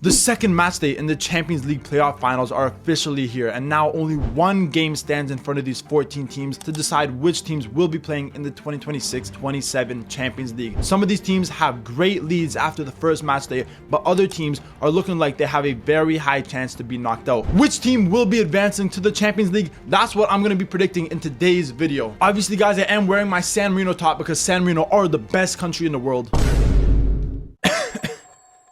The second match day in the Champions League playoff finals are officially here, and now only one game stands in front of these 14 teams to decide which teams will be playing in the 2026-27 Champions League. Some of these teams have great leads after the first match day, but other teams are looking like they have a very high chance to be knocked out. Which team will be advancing to the Champions League? That's what I'm going to be predicting in today's video. Obviously, guys, I am wearing my San Marino top because San Marino are the best country in the world.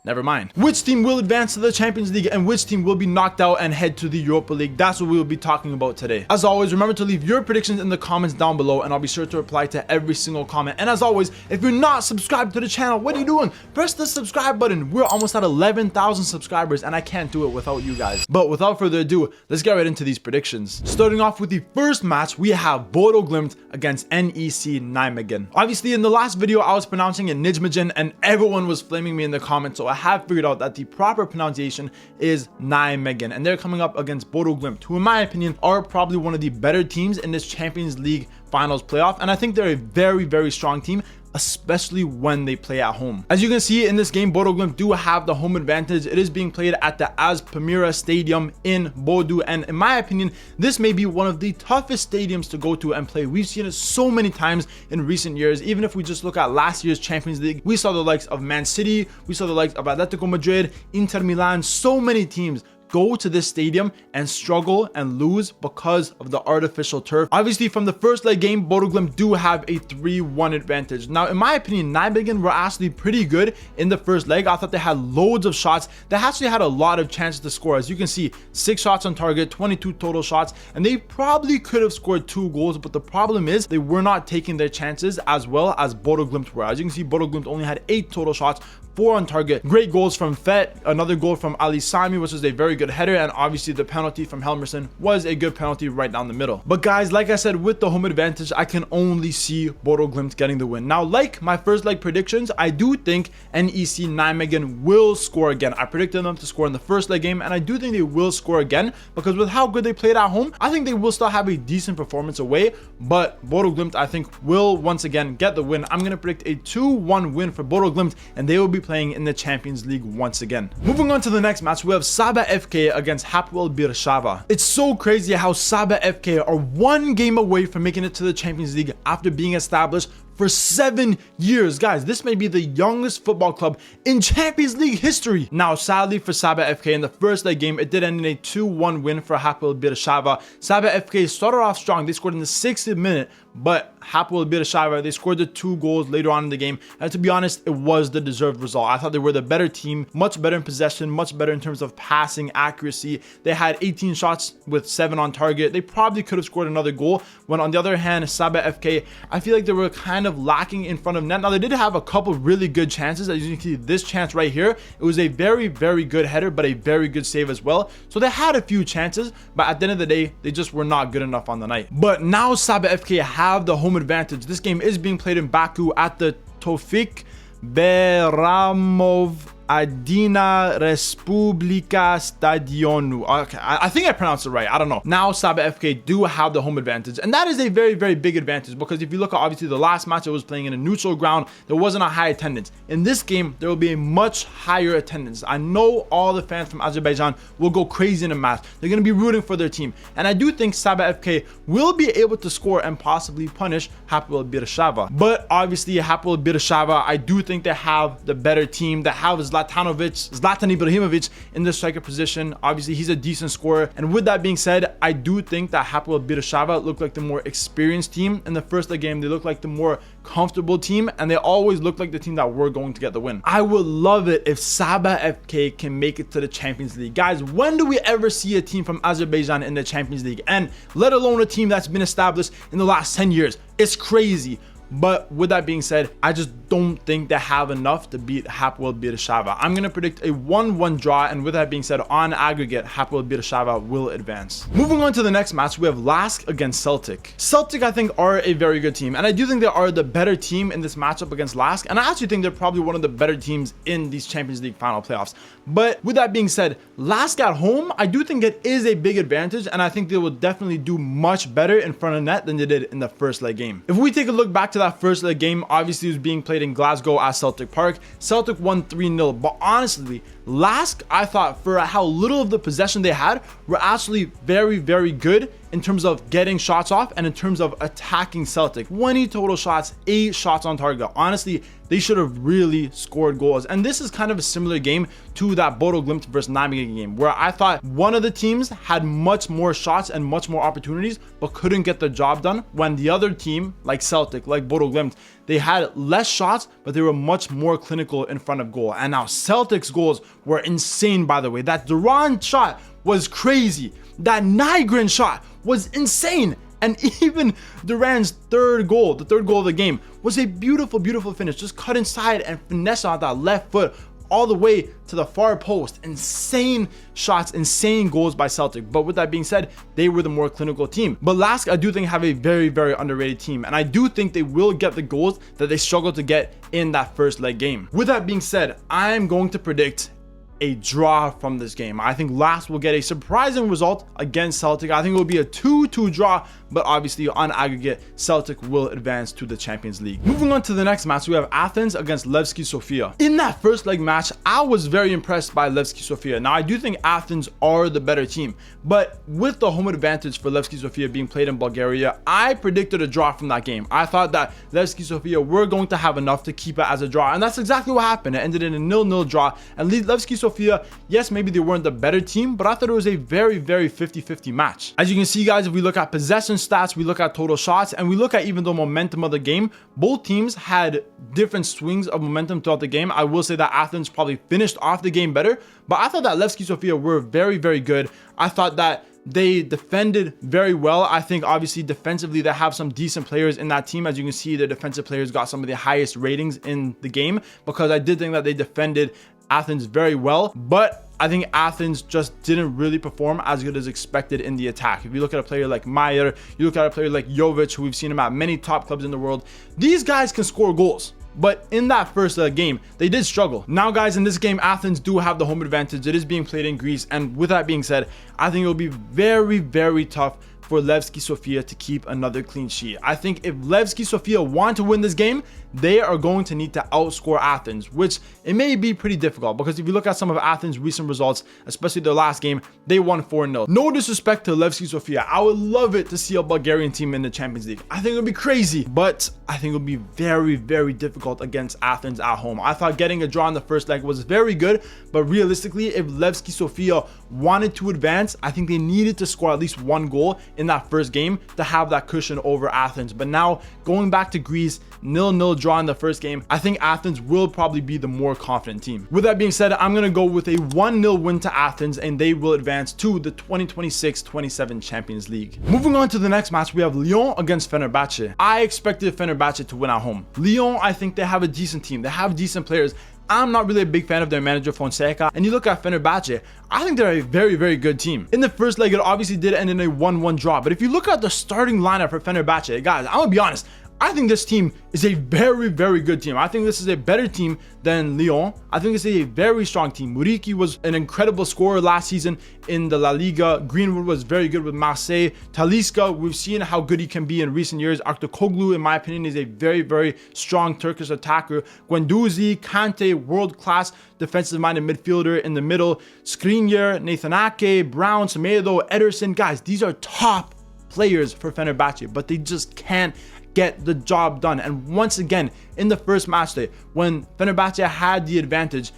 Never mind. Which team will advance to the Champions League and which team will be knocked out and head to the Europa League? That's what we will be talking about today. As always, remember to leave your predictions in the comments down below and I'll be sure to reply to every single comment. And as always, if you're not subscribed to the channel, what are you doing? Press the subscribe button. We're almost at 11,000 subscribers and I can't do it without you guys. But without further ado, let's get right into these predictions. Starting off with the first match, we have Bodø Glimt against NEC Nijmegen. Obviously, in the last video, I was pronouncing it Nijmegen and everyone was flaming me in the comments, so I have figured out that the proper pronunciation is Nijmegen, and they're coming up against Bodø Glimt, who in my opinion are probably one of the better teams in this Champions League finals playoff, and I think they're a very strong team, especially when they play at home. As you can see in this game, Bodø Glimt do have the home advantage. It is being played at the AS Primera Stadium in Bodø, and in my opinion, this may be one of the toughest stadiums to go to and play. We've seen it so many times in recent years. Even if we just look at last year's Champions League, we saw the likes of Man City, we saw the likes of Atletico Madrid, Inter Milan, so many teams go to this stadium and struggle and lose because of the artificial turf. Obviously, from the first leg game, Bodø Glimt do have a 3-1 advantage. Now, in my opinion, Nijmegen were actually pretty good in the first leg. I thought they had loads of shots. They actually had a lot of chances to score. As you can see, 6 shots on target, 22 total shots, and they probably could have scored 2 goals, but the problem is they were not taking their chances as well as Bodø Glimt were. As you can see, Bodø Glimt only had 8 total shots, 4 on target. Great goals from Fet, another goal from Ali Sami, which was a very good header, and obviously the penalty from Helmerson was a good penalty right down the middle. But guys, like I said, with the home advantage, I can only see Bodø Glimt getting the win. Now, like my first leg predictions, I do think NEC Nijmegen will score again. I predicted them to score in the first leg game, and I do think they will score again because with how good they played at home, I think they will still have a decent performance away, but Bodø Glimt, I think, will once again get the win. I'm going to predict a 2-1 win for Bodø Glimt, and they will be playing in the Champions League once again. Moving on to the next match, we have Sabah FK against Hapoel Sheva. It's so crazy how Sabah FK are 1 game away from making it to the Champions League after being established for 7 years. Guys, this may be the youngest football club in Champions League history. Now, sadly for Sabah FK, in the first leg game, it did end in a 2-1 win for Hapoel Sheva. Sabah FK started off strong. They scored in the 60th minute, but Hapoel Sheva, they scored the 2 goals later on in the game, and to be honest, it was the deserved result. I thought they were the better team, much better in possession, much better in terms of passing accuracy. They had 18 shots with 7 on target. They probably could have scored another goal, when on the other hand, Sabah FK, I feel like they were kind of lacking in front of net. Now, they did have a couple really good chances. As you can see, this chance right here, it was a very good header, but a very good save as well. So they had a few chances, but at the end of the day, they just were not good enough on the night. But now Sabah FK have the home advantage. This game is being played in Baku at the Tofik Beramov Adina Respublika Stadionu. Okay, I think I pronounced it right. I don't know. Now Sabah FK do have the home advantage, and that is a very big advantage because if you look at obviously the last match, it was playing in a neutral ground. There wasn't a high attendance. In this game, there will be a much higher attendance. I know all the fans from Azerbaijan will go crazy in the match. They're going to be rooting for their team, and I do think Sabah FK will be able to score and possibly punish Hapoel Sheva. But obviously Hapoel Sheva, I do think they have the better team. They have Zlatan Ibrahimovic in the striker position. Obviously, he's a decent scorer. And with that being said, I do think that Hapoel Sheva looked like the more experienced team. In the first leg game, they looked like the more comfortable team, and they always looked like the team that were going to get the win. I would love it if Sabah FK can make it to the Champions League. Guys, when do we ever see a team from Azerbaijan in the Champions League? And let alone a team that's been established in the last 10 years. It's crazy. But with that being said, I just don't think they have enough to beat Hapoel Sheva. I'm going to predict a 1-1 draw, and with that being said, on aggregate, Hapoel Sheva will advance. Moving on to the next match, we have LASK against Celtic. Celtic, I think, are a very good team, and I do think they are the better team in this matchup against LASK, and I actually think they're probably one of the better teams in these Champions League final playoffs. But with that being said, LASK at home, I do think it is a big advantage, and I think they will definitely do much better in front of net than they did in the first leg game. If we take a look back to that first leg game, obviously it was being played in Glasgow at Celtic Park. Celtic won 3-0, but honestly, LASK, I thought, for how little of the possession they had, were actually very, very good in terms of getting shots off and in terms of attacking Celtic. 20 total shots, 8 shots on target. Honestly, they should have really scored goals. And this is kind of a similar game to that Bodø Glimt versus Nijmegen game, where I thought one of the teams had much more shots and much more opportunities, but couldn't get the job done, when the other team, like Celtic, like Bodø Glimt, they had less shots, but they were much more clinical in front of goal. And now Celtic's goals were insane, by the way. That Duran shot was crazy. That Nygren shot was insane. And even Duran's third goal, the third goal of the game, was a beautiful, beautiful finish. Just cut inside and finesse on that left foot all the way to the far post. Insane shots, insane goals by Celtic. But with that being said, they were the more clinical team. But LASK, I do think, have a very, very underrated team. And I do think they will get the goals that they struggled to get in that first leg game. With that being said, I'm going to predict a draw from this game. I think LASK will get a surprising result against Celtic. I think it will be a 2-2 draw, but obviously on aggregate, Celtic will advance to the Champions League. Moving on to the next match, we have Athens against Levski Sofia. In that first leg match, I was very impressed by Levski Sofia. Now, I do think Athens are the better team, but with the home advantage for Levski Sofia being played in Bulgaria, I predicted a draw from that game. I thought that Levski Sofia were going to have enough to keep it as a draw, and that's exactly what happened. It ended in a 0-0 draw, and Levski Sofia, yes, maybe they weren't the better team, but I thought it was a very, very 50-50 match. As you can see, guys, if we look at possession stats, we look at total shots, and we look at even the momentum of the game, both teams had different swings of momentum throughout the game. I will say that Athens probably finished off the game better, but I thought that Levski Sofia were very, very good. I thought that they defended very well. I think obviously defensively they have some decent players in that team. As you can see, their defensive players got some of the highest ratings in the game, because I did think that they defended Athens very well, but I think Athens just didn't really perform as good as expected in the attack. If you look at a player like Meyer, you look at a player like Jovic, who we've seen him at many top clubs in the world, these guys can score goals. But in that first game, they did struggle. Now, guys, in this game, Athens do have the home advantage. It is being played in Greece. And with that being said, I think it will be very, very tough for Levski Sofia to keep another clean sheet. I think if Levski Sofia want to win this game, they are going to need to outscore Athens, which it may be pretty difficult, because if you look at some of Athens' recent results, especially their last game, they won 4-0. No disrespect to Levski Sofia. I would love it to see a Bulgarian team in the Champions League. I think it would be crazy, but I think it would be very, very difficult against Athens at home. I thought getting a draw in the first leg was very good, but realistically, if Levski Sofia wanted to advance, I think they needed to score at least one goal in that first game to have that cushion over Athens. But now, going back to Greece, 0-0 draw in the first game, I think Athens will probably be the more confident team. With that being said, I'm going to go with a 1-0 win to Athens, and they will advance to the 2026-27 Champions League. Moving on to the next match, we have Lyon against Fenerbahçe. I expected Fenerbahçe to win at home. Lyon, I think they have a decent team. They have decent players. I'm not really a big fan of their manager, Fonseca. And you look at Fenerbahçe, I think they're a very, very good team. In the first leg, it obviously did end in a 1-1 draw. But if you look at the starting lineup for Fenerbahçe, guys, I'm going to be honest, I think this team is a very, very good team. I think this is a better team than Lyon. I think this is a very strong team. Muriqi was an incredible scorer last season in the La Liga. Greenwood was very good with Marseille. Talisca, we've seen how good he can be in recent years. Aktoglu, in my opinion, is a very, very strong Turkish attacker. Guendouzi, Kante, world-class defensive-minded midfielder in the middle. Skriniar, Nathan Ake, Brown, Semedo, Ederson. Guys, these are top players for Fenerbahçe, but they just can't get the job done. And once again, in the first match day, when Fenerbahçe had the advantage,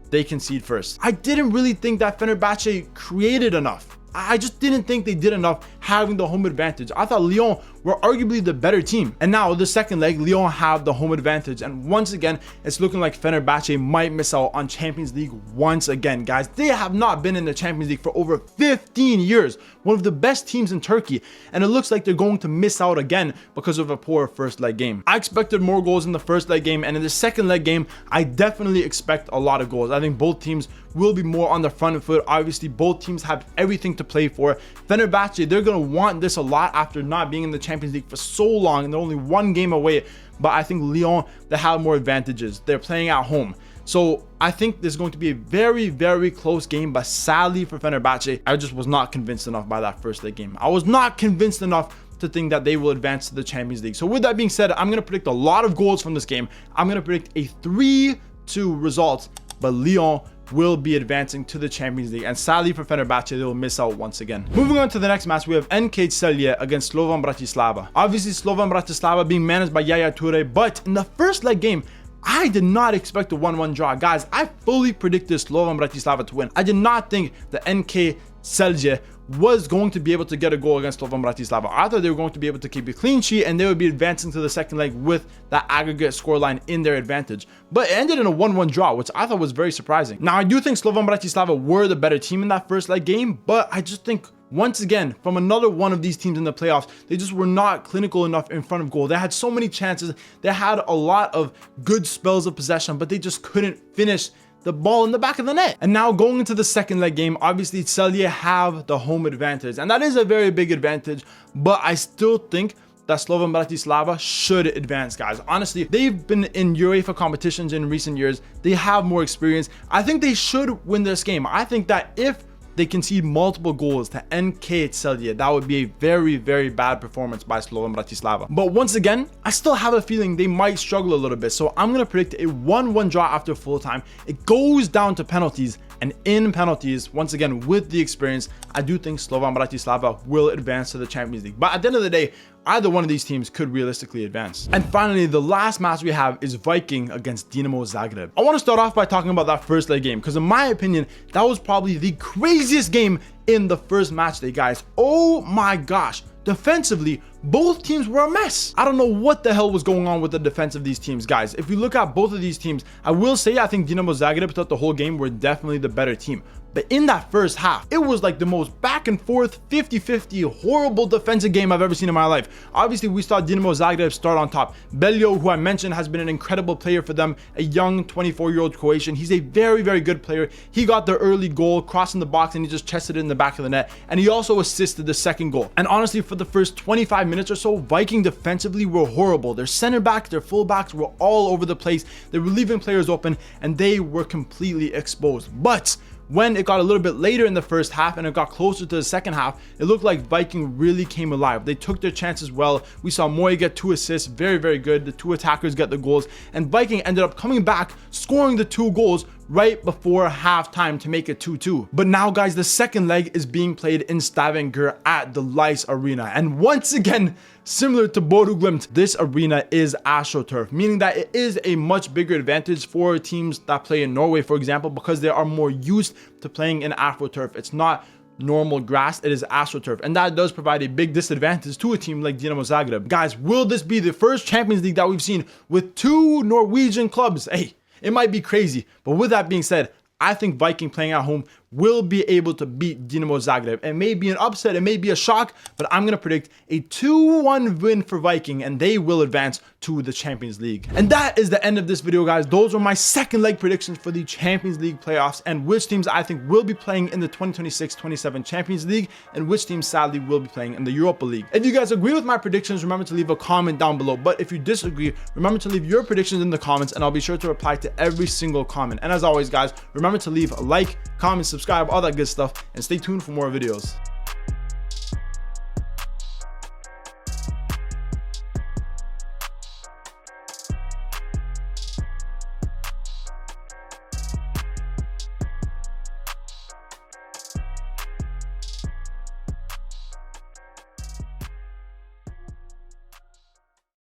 they concede first. I didn't really think that Fenerbahçe created enough. I just didn't think they did enough having the home advantage. I thought Lyon were arguably the better team. And now the second leg, Lyon have the home advantage. And once again, it's looking like Fenerbahçe might miss out on Champions League once again, guys. They have not been in the Champions League for over 15 years. One of the best teams in Turkey. And it looks like they're going to miss out again because of a poor first leg game. I expected more goals in the first leg game. And in the second leg game, I definitely expect a lot of goals. I think both teams will be more on the front foot. Obviously, both teams have everything to play for. Fenerbahçe, they're going to want this a lot after not being in the Champions League for so long, and they're only one game away. But I think Lyon, they have more advantages. They're playing at home. So I think this is going to be a very, very close game, but sadly for Fenerbahçe, I just was not convinced enough by that first leg game. I was not convinced enough to think that they will advance to the Champions League. So with that being said, I'm going to predict a lot of goals from this game. I'm going to predict a 3-2 result, but Lyon will be advancing to the Champions League, and sadly for Fenerbahçe, they will miss out once again. Moving on to the next match, we have NK Celje against Slovan Bratislava. Obviously, Slovan Bratislava being managed by Yaya Toure, but in the first leg game, I did not expect a 1-1 draw. Guys, I fully predicted Slovan Bratislava to win. I did not think the NK Celje was going to be able to get a goal against Slovan Bratislava. I thought they were going to be able to keep a clean sheet and they would be advancing to the second leg with that aggregate scoreline in their advantage. But it ended in a 1-1 draw, which I thought was very surprising. Now, I do think Slovan Bratislava were the better team in that first leg game, but I just think once again, from another one of these teams in the playoffs, they just were not clinical enough in front of goal. They had so many chances. They had a lot of good spells of possession, but they just couldn't finish the ball in the back of the net. And now going into the second leg game, obviously Celje have the home advantage, and that is a very big advantage, but I still think that Slovan Bratislava should advance, guys. Honestly, they've been in UEFA competitions in recent years. They have more experience. I think they should win this game. I think that if they concede multiple goals to NK Celje, that would be a very, very bad performance by Slovan Bratislava. But once again, I still have a feeling they might struggle a little bit. So I'm going to predict a 1-1 draw after full time. It goes down to penalties, and in penalties, once again, with the experience, I do think Slovan Bratislava will advance to the Champions League. But at the end of the day, either one of these teams could realistically advance. And finally, the last match we have is Viking against Dinamo Zagreb. I want to start off by talking about that first leg game, because in my opinion, that was probably the craziest game in the first match day, guys. Oh my gosh. Defensively, both teams were a mess. I don't know what the hell was going on with the defense of these teams, guys. If you look at both of these teams, I will say I think Dinamo Zagreb throughout the whole game were definitely the better team. But in that first half, it was like the most back and forth, 50-50, horrible defensive game I've ever seen in my life. Obviously, we saw Dinamo Zagreb start on top. Beljo, who I mentioned, has been an incredible player for them, a young 24-year-old Croatian. He's a very, very good player. He got the early goal, crossing the box, and he just chested it in the back of the net. And he also assisted the second goal. And honestly, for the first 25 minutes or so, Viking defensively were horrible. Their center back, their full backs were all over the place. They were leaving players open, and they were completely exposed. But when it got a little bit later in the first half and it got closer to the second half, it looked like Viking really came alive. They took their chances well. We saw Moy get 2 assists, very, very good. The 2 attackers get the goals, and Viking ended up coming back, scoring the 2 goals right before halftime to make it 2-2. But now, guys, the second leg is being played in Stavanger at the LASK Arena. And once again, similar to Bodø Glimt, this arena is AstroTurf, meaning that it is a much bigger advantage for teams that play in Norway, for example, because they are more used to playing in AstroTurf. It's not normal grass, it is AstroTurf, and that does provide a big disadvantage to a team like Dinamo Zagreb. Guys, will this be the first Champions League that we've seen with 2 Norwegian clubs? Hey, it might be crazy, but with that being said, I think Viking playing at home will be able to beat Dinamo Zagreb. It may be an upset, it may be a shock, but I'm going to predict a 2-1 win for Viking, and they will advance to the Champions League. And that is the end of this video, guys. Those were my second leg predictions for the Champions League playoffs and which teams I think will be playing in the 2026-27 Champions League and which teams sadly will be playing in the Europa League. If you guys agree with my predictions, remember to leave a comment down below. But if you disagree, remember to leave your predictions in the comments, and I'll be sure to reply to every single comment. And as always, guys, remember to leave a like, comment, subscribe, all that good stuff, and stay tuned for more videos.